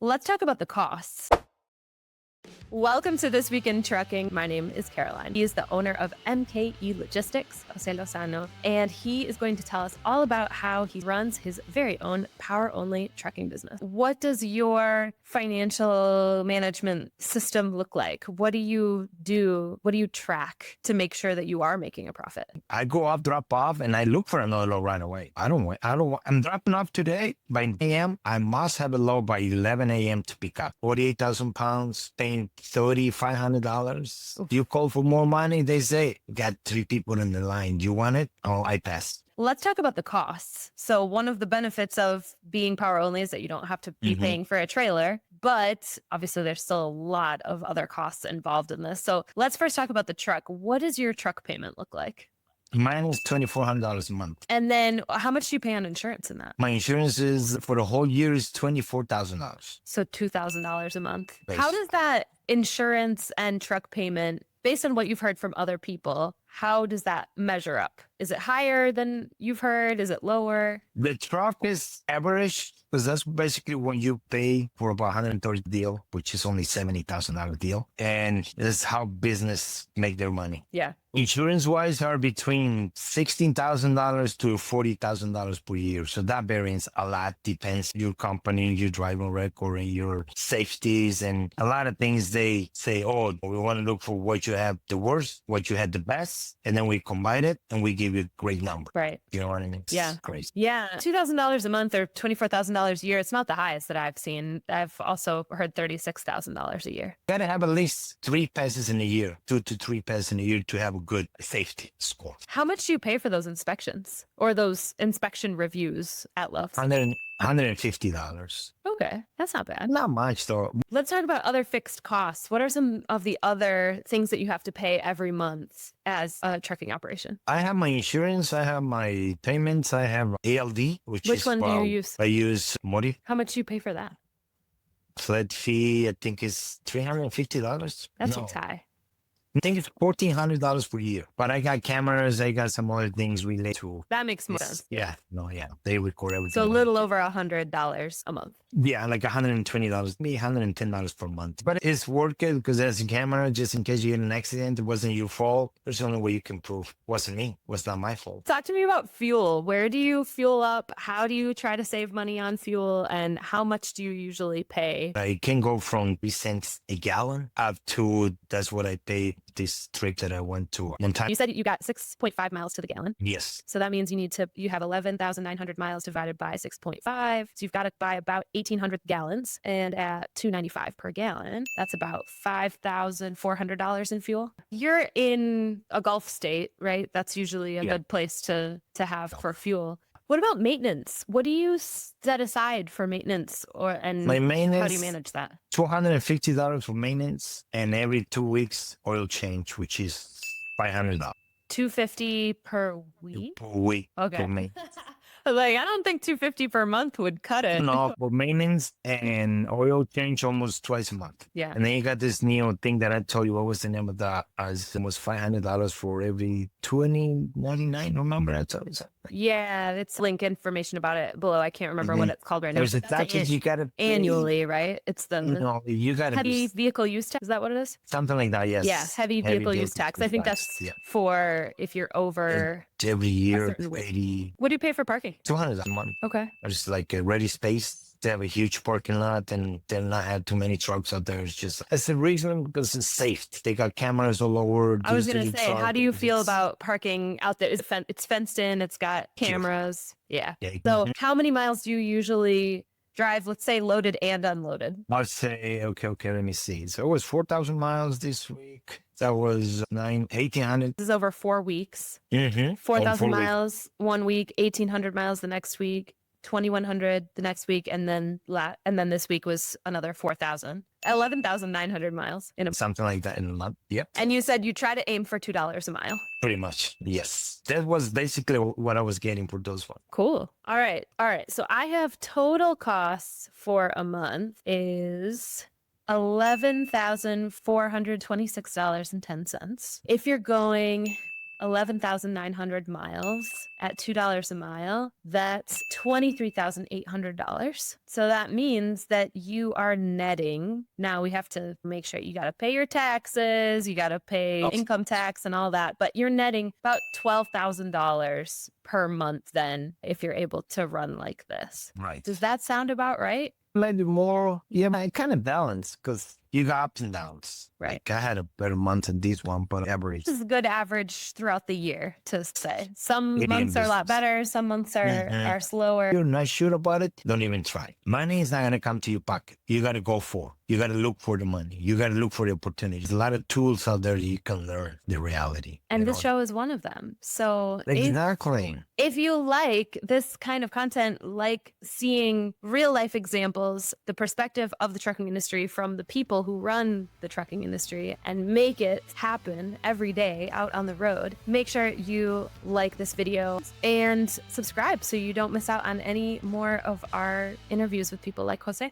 Let's talk about the costs. Welcome to This Week in Trucking. My name is Caroline. He is the owner of MKE Logistics, Jose Lozano, and he is going to tell us all about how he runs his very own power-only trucking business. What does your financial management system look like? What do you do? What do you track to make sure that you are making a profit? I go off, drop off, and I look for another load right away. I'm dropping off today by 9 a.m. I must have a load by 11 a.m. to pick up. 48,000 pounds, paying $3,500. You call for more money, they say, got 3 people in the line. Do you want it? Oh, I pass. Let's talk about the costs. So one of the benefits of being power only is that you don't have to be paying for a trailer, but obviously there's still a lot of other costs involved in this. So let's first talk about the truck. What does your truck payment look like? Mine is $2,400 a month. And then how much do you pay on insurance in that? My insurance is for the whole year is $24,000. So $2,000 a month. Base. How does that insurance and truck payment, based on what you've heard from other people, how does that measure up? Is it higher than you've heard? Is it lower? The truck is average because that's basically when you pay for about 130 deal, which is only $70,000 deal. And that's how business make their money. Yeah. Insurance-wise are between $16,000 to $40,000 per year. So that varies a lot. Depends your company, your driving record, and your safeties, and a lot of things. They say, oh, we want to look for what you have the worst, what you had the best, and then we combine it and we give you a great number. Right. You know what I mean? It's Yeah. crazy. Yeah. $2,000 a month or $24,000 a year. It's not the highest that I've seen. I've also heard $36,000 a year. You gotta have at least 3 passes in a year, 2 to 3 passes in a year to have a good safety score. How much do you pay for those inspections or those inspection reviews at Love's? $150. Okay, that's not bad. Not much though. Let's talk about other fixed costs. What are some of the other things that you have to pay every month as a trucking operation? I have my insurance, I have my payments, I have ELD, which one do you use? I use Mori. How much do you pay for that? Flat fee, I think is $350. That No. seems high. I think it's $1,400 per year. But I got cameras, I got some other things related to. That makes more sense. Yeah, they record everything. So a little over $100 a month. Yeah, like $120, maybe $110 per month. But it's worth it because there's a camera just in case you get in an accident. It wasn't your fault. There's the only way you can prove it wasn't me. It was not my fault. Talk to me about fuel. Where do you fuel up? How do you try to save money on fuel? And how much do you usually pay? I can go from 3 cents a gallon up to, that's what I paid this trip that I went to Montana. You said you got 6.5 miles to the gallon. Yes. So that means you have 11,900 miles divided by 6.5. So you've got to buy about 1,800 gallons, and at $2.95 per gallon, that's about $5,400 in fuel. You're in a Gulf state, right? That's usually a good place to have for fuel. What about maintenance? What do you set aside for maintenance, My maintenance, how do you manage that? $250 for maintenance, and every 2 weeks oil change, which is $500 $250 per week? per week. Okay. For maintenance. Like, I don't think $250 per month would cut it. No, for maintenance and oil change almost twice a month. Yeah. And then you got this new thing that I told you. What was the name of that? It was $500 for every 2099. Remember I told you something? Yeah, it's link information about it below. I can't remember what it's called right now. There's a taxes you got to pay. Annually, right? It's the No, you got to heavy vehicle use tax. Is that what it is? something like that. Yes. Yeah, heavy vehicle use tax. I think that's for if you're over. Every year, certain weight. 80, What do you pay for parking? $200 a month. Okay. There's like a ready space. They have a huge parking lot and they'll not have too many trucks out there. It's just, that's the reason because it's safe. They got cameras all over. I was going to say, how do you feel about parking out there? It's fenced in. It's got cameras. Yeah. So how many miles do you usually drive, let's say loaded and unloaded? I'll say, okay, let me see. So it was 4,000 miles this week. That was 1,800. This is over 4 weeks. 4,000 4,000 miles 1 week, 1,800 miles the next week, 2,100 the next week, and then this week was another 4,000. 11,900 miles in a Something like that in a month. Yep. And you said you try to aim for $2 a mile. Pretty much. Yes. That was basically what I was getting for those ones. Cool. All right. So I have total costs for a month is $11,426.10. If you're going 11,900 miles at $2 a mile, that's $23,800. So that means that you are netting. Now we have to make sure you got to pay your taxes, you got to pay income tax and all that, but you're netting about $12,000 per month then if you're able to run like this. Right. Does that sound about right? Maybe more. Yeah, I kind of balance because you got ups and downs. Right. Like I had a better month than this one, but average. This is a good average throughout the year to say. Some Medium months are a lot business. better, some months are slower. You're not sure about it, don't even try. Money is not going to come to your pocket. You got to go for it. You got to look for the money. You got to look for the opportunities. A lot of tools out there that you can learn the reality. And this show is one of them. So exactly. If you like this kind of content, like seeing real life examples, the perspective of the trucking industry from the people who run the trucking industry and make it happen every day out on the road, make sure you like this video and subscribe so you don't miss out on any more of our interviews with people like Jose.